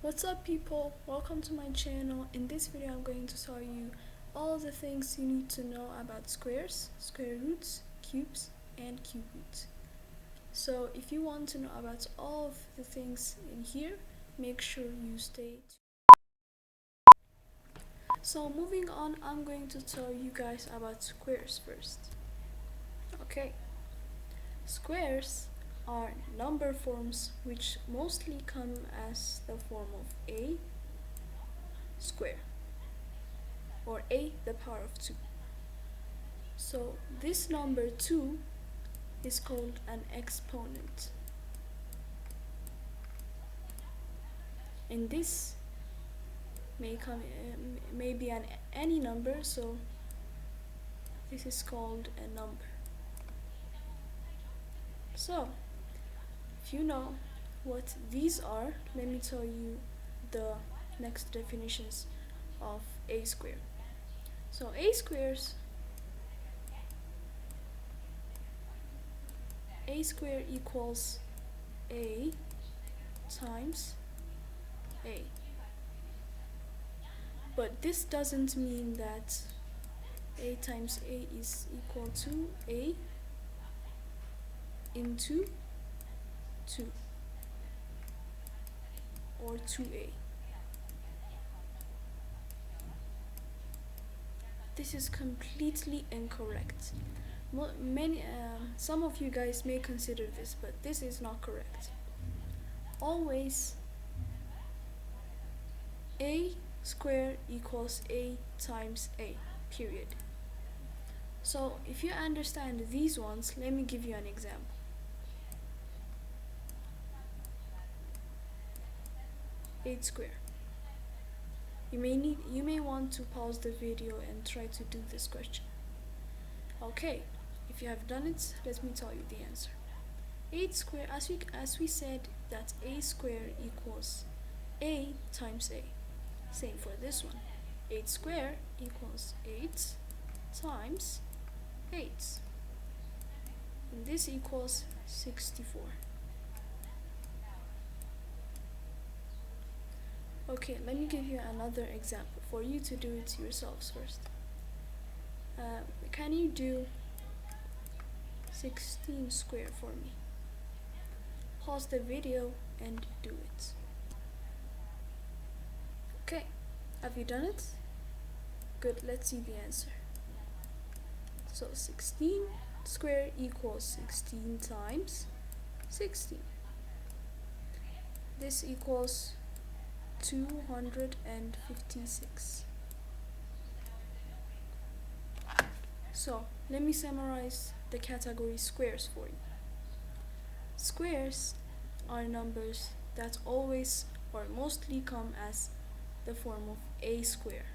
What's up people, welcome to my channel. In this video I'm going to tell you all the things you need to know about squares, square roots, cubes and cube roots. So if you want to know about all of the things in here, make sure you stay tuned. So moving on, I'm going to tell you guys about squares first. Okay, squares are number forms which mostly come as the form of a square or a the power of 2. So this number 2 is called an exponent. And this may be any number, so this is called a number. So if you know what these are, let me tell you the next definitions of a square. So a square equals a times a. But this doesn't mean that a times a is equal to a into 2 or 2a. This is completely incorrect. Some of you guys may consider this, but this is not correct. Always a square equals a times a, period. So if you understand these ones, let me give you an example. Eight square. You may want to pause the video and try to do this question. Okay, if you have done it, let me tell you the answer. 8 square, as we said, that a square equals a times a. Same for this one. 8 square equals 8 times 8. And this equals 64. Okay, let me give you another example for you to do it yourselves first. Can you do 16 square for me? Pause the video and do it. Okay, have you done it? Good, let's see the answer. So 16 square equals 16 times 16. This equals 256. So let me summarize the category squares for you. Squares are numbers that always or mostly come as the form of a square.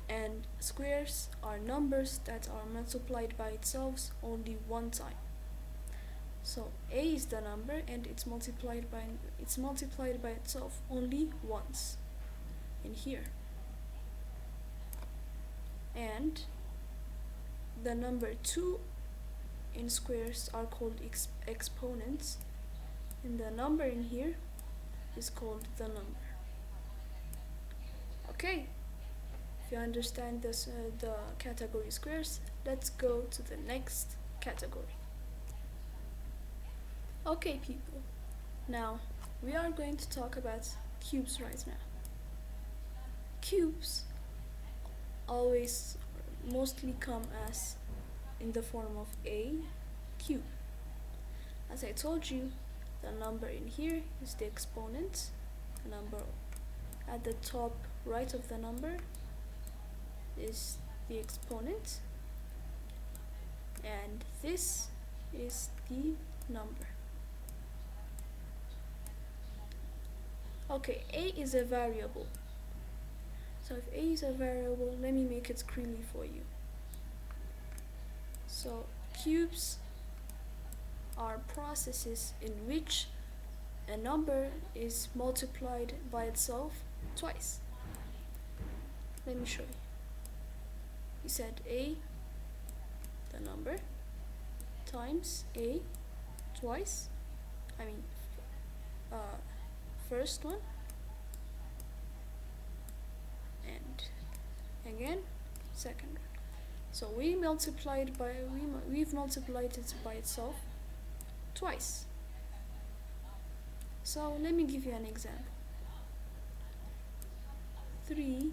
And squares are numbers that are multiplied by itself only one time. So a is the number and it's multiplied by itself only once in here. And the number 2 in squares are called exponents, and the number in here is called the number. Okay, if you understand this, the category squares, let's go to the next category. Okay people, now we are going to talk about cubes right now. Cubes always mostly come as in the form of a cube. As I told you, the number in here is the exponent. The number at the top right of the number is the exponent, and this is the number. Okay, a is a variable. So if a is a variable, let me make it clearly for you. So cubes are processes in which a number is multiplied by itself twice. Let me show you. We said a, the number, times a twice. first one, and again second one. So we've multiplied it by itself twice. So let me give you an example. 3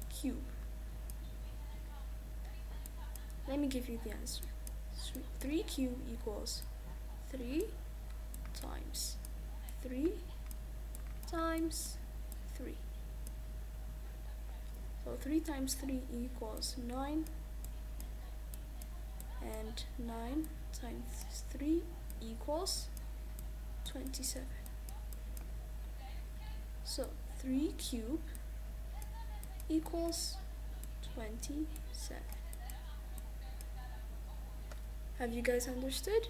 cube. Let me give you the answer. 3 cube equals 3 times 3 times 3. So 3 times 3 equals 9, and 9 times 3 equals 27. So 3 cube equals 27. Have you guys understood?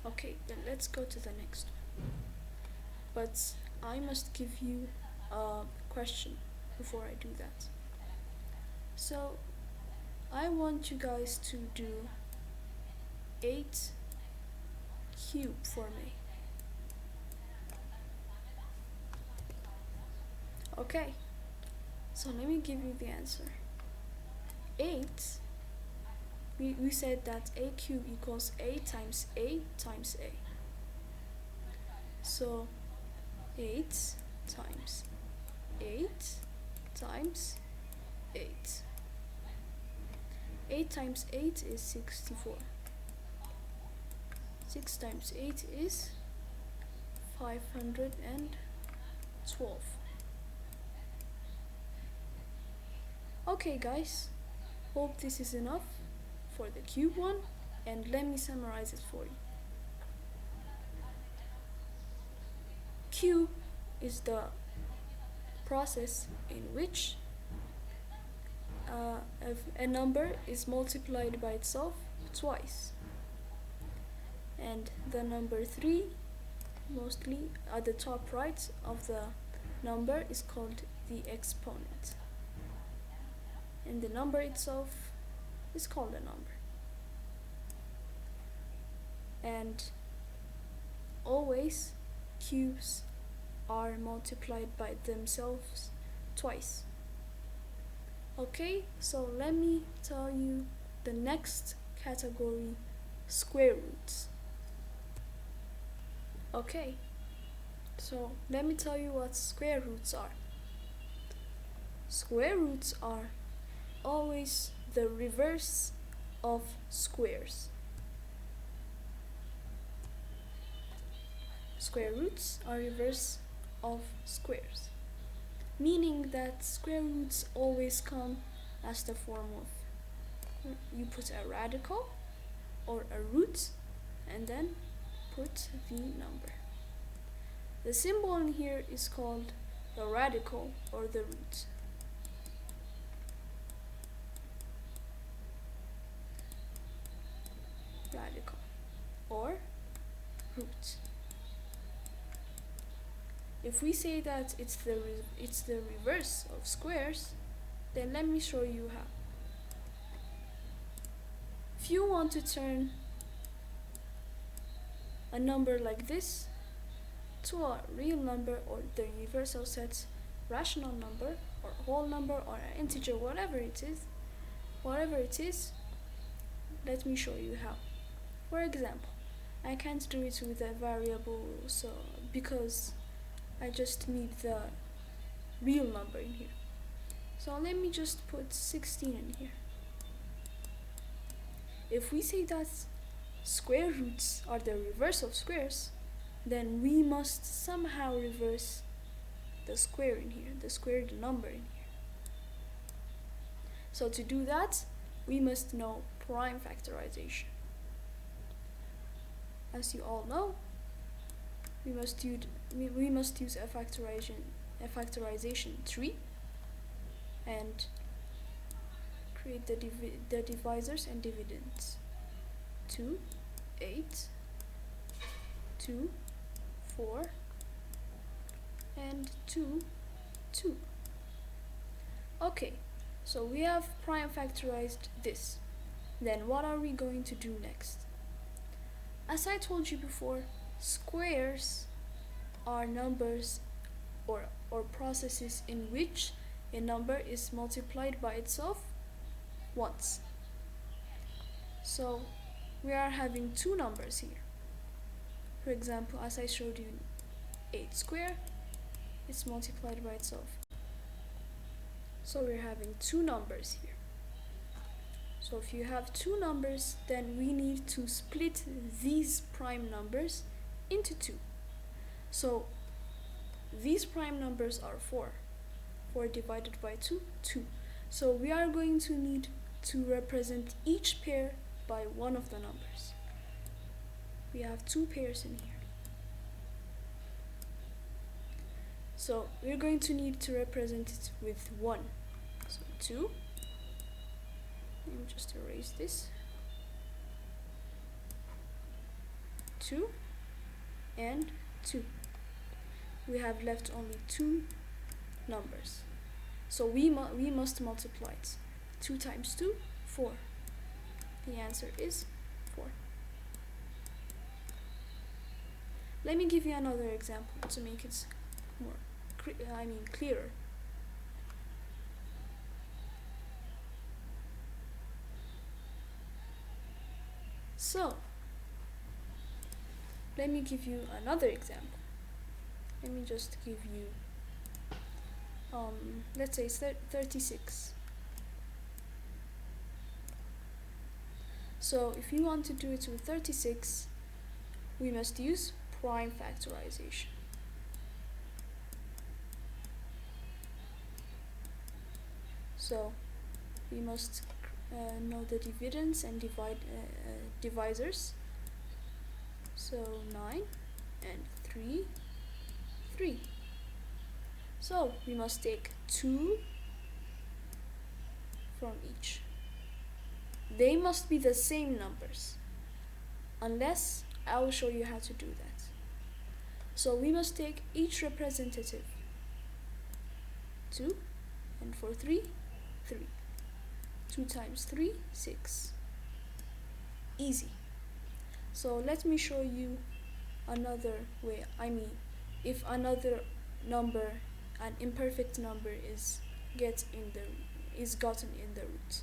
Okay, then let's go to the next one. But I must give you a question before I do that. So I want you guys to do 8 cube for me. Okay, so let me give you the answer. 8, we said that a cube equals a times a times a. So 8 times 8 times 8. 8 times 8 is 64. 6 times 8 is 512. Okay guys, hope this is enough for the cube one, and let me summarize it for you. Cube is the process in which a number is multiplied by itself twice, and the number 3, mostly at the top right of the number, is called the exponent, and the number itself is called a number. And always cubes are multiplied by themselves twice. Okay, so let me tell you the next category, square roots. Okay, so let me tell you what square roots are. Square roots are always the reverse of squares. Square roots are reverse of squares, meaning that square roots always come as the form of, you put a radical or a root and then put the number. The symbol in here is called the radical or the root. Radical or root. If we say that it's the reverse of squares, then let me show you how. If you want to turn a number like this to a real number, or the universal set rational number, or whole number, or an integer, whatever it is, let me show you how. For example, I can't do it with a variable, so because I just need the real number in here. So let me just put 16 in here. If we say that square roots are the reverse of squares, then we must somehow reverse the square in here, the squared number in here. So to do that, we must know prime factorization. As you all know, we must use a factorization tree and create the divisors and dividends. 2, 8, 2, 4, and 2, 2. Okay, so we have prime factorized this. Then what are we going to do next? As I told you before, squares are numbers or processes in which a number is multiplied by itself once. So we are having two numbers here. For example, as I showed you, 8 square is multiplied by itself. So we're having two numbers here. So if you have two numbers, then we need to split these prime numbers into two. So these prime numbers are 4. 4 divided by 2, 2. So we are going to need to represent each pair by one of the numbers. We have two pairs in here. So we're going to need to represent it with 1. So 2. Let me just erase this. 2 and 2. We have left only two numbers. So we must multiply it. 2 times 2, 4. The answer is 4. Let me give you another example to make it more clearer. So let me give you another example. Let me just give you let's say 36. So if you want to do it with 36, we must use prime factorization. So we must know the dividends and divisors. So 9 and 3, 3. So we must take 2 from each. They must be the same numbers, unless I will show you how to do that. So we must take each representative. 2, and for 3, 3. 2 times 3, 6. Easy. So let me show you another way. If another number, an imperfect number, is gotten in the root.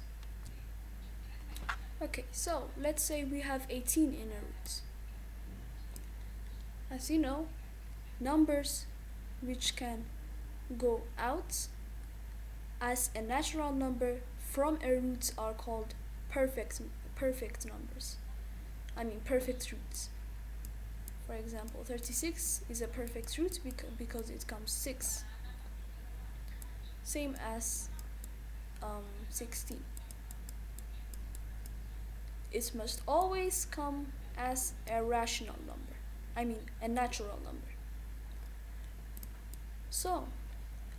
Okay, so let's say we have 18 in a root. As you know, numbers which can go out as a natural number from a root are called perfect numbers. Perfect roots. For example, 36 is a perfect root because it comes 6. Same as 16. It must always come as a rational number. A natural number. So,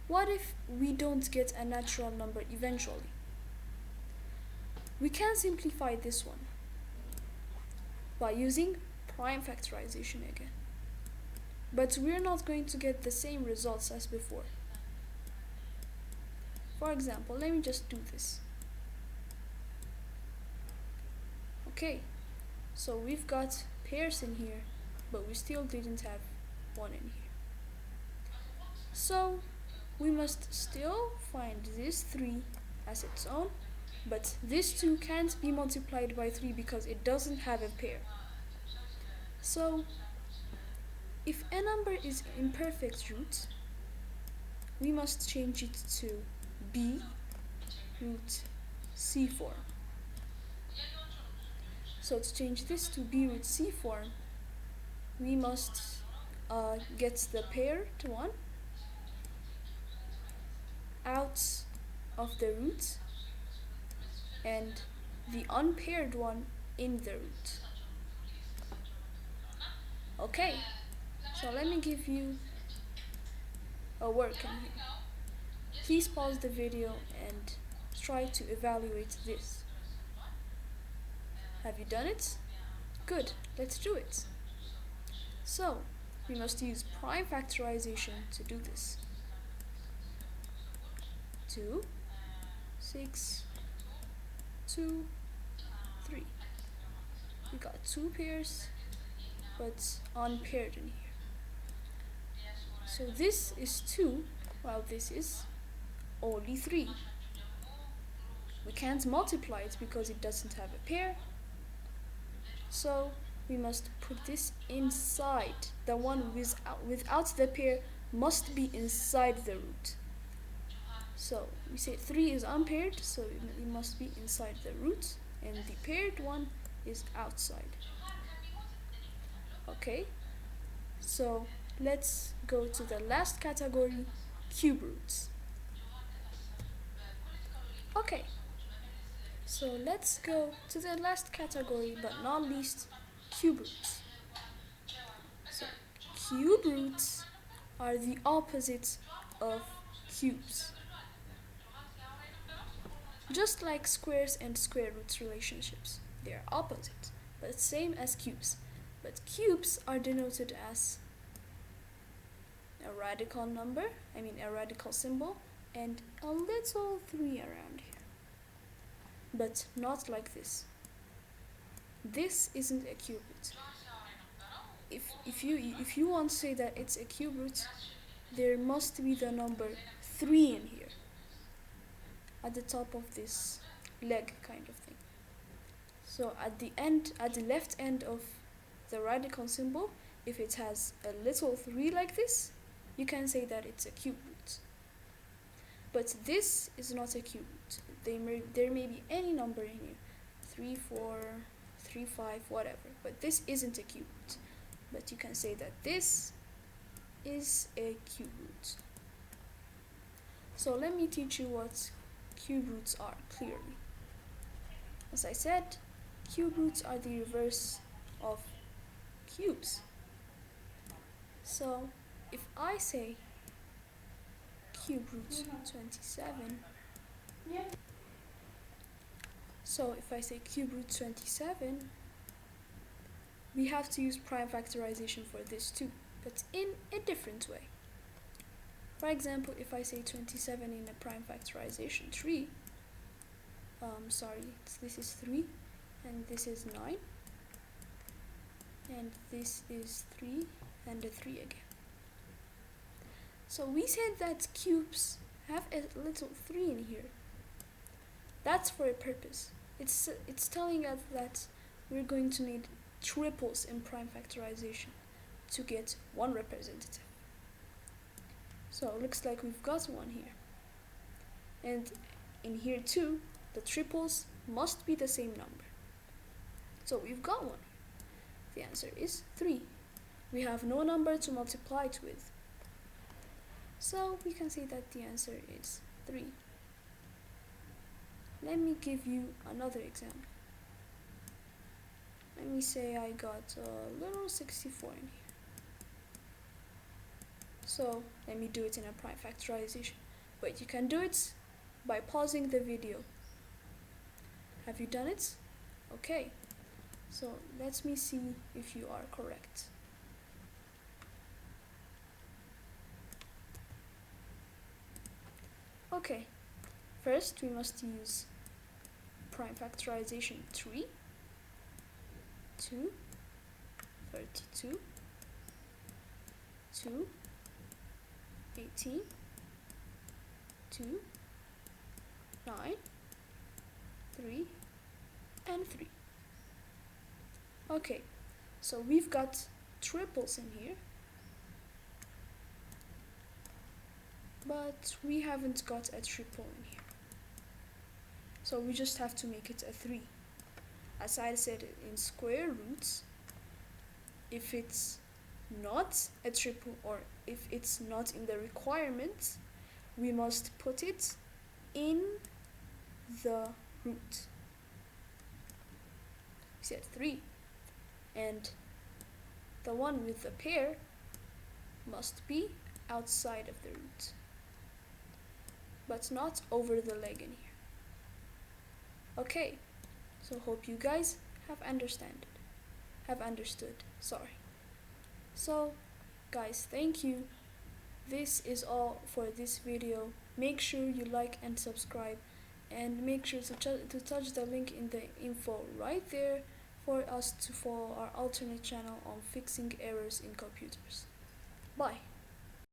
what if we don't get a natural number eventually? We can simplify this one by using prime factorization again. But we're not going to get the same results as before. For example, let me just do this. Okay, so we've got pairs in here, but we still didn't have 1 in here. So we must still find this 3 as its own, but this 2 can't be multiplied by 3 because it doesn't have a pair. So if a number is imperfect root, we must change it to b root c form. So to change this to b root c form, we must get the paired one out of the root and the unpaired one in the root. Okay, so let me give you a work in here. Please pause the video and try to evaluate this. Have you done it? Good, let's do it. So, we must use prime factorization to do this. 2, 6, 2, 3. We got 2 pairs, but unpaired in here. So this is 2, while this is only 3. We can't multiply it because it doesn't have a pair. So we must put this inside. The one without the pair must be inside the root. So we say 3 is unpaired, so it must be inside the root, and the paired one is outside. Okay, so let's go to the last category, cube roots. Okay, so let's go to the last category, but not least, cube roots. So cube roots are the opposite of cubes. Just like squares and square roots relationships, they are opposite, but same as cubes. But cubes are denoted as a radical number, a radical symbol, and a little 3 around here. But not like this. This isn't a cube root. If you want to say that it's a cube root, there must be the number 3 in here, at the top of this leg kind of thing. So at the left end of the radical symbol, if it has a little 3 like this, you can say that it's a cube root. But this is not a cube root. There may be any number in here, 3, 4, 3, 5, whatever, but this isn't a cube root. But you can say that this is a cube root. So let me teach you what cube roots are clearly. As I said, cube roots are the reverse of cubes. So if I say cube root 27, so if I say cube root 27, we have to use prime factorization for this too, but in a different way. For example, if I say 27 in a prime factorization tree, this is 3, and this is 9, and this is 3, and a 3 again. So we said that cubes have a little 3 in here. That's for a purpose. It's telling us that we're going to need triples in prime factorization to get one representative. So it looks like we've got one here. And in here too, the triples must be the same number. So we've got one. The answer is 3. We have no number to multiply it with. So we can say that the answer is 3. Let me give you another example. Let me say I got a little 64 in here. So let me do it in a prime factorization. But you can do it by pausing the video. Have you done it? Okay. So let me see if you are correct. Okay. First we must use prime factorization 3, 2, 32, 2, 18, 2, 9, 3, and 3. Okay, so we've got triples in here, but we haven't got a triple in here. So we just have to make it a 3. As I said in square roots, if it's not a triple or if it's not in the requirements, we must put it in the root. We said 3, and the one with the pair must be outside of the root, but not over the leg in here. Okay, so hope you guys have understood. So guys, thank you. This is all for this video. Make sure you like and subscribe, and make sure to touch the link in the info right there for us to follow our alternate channel on fixing errors in computers.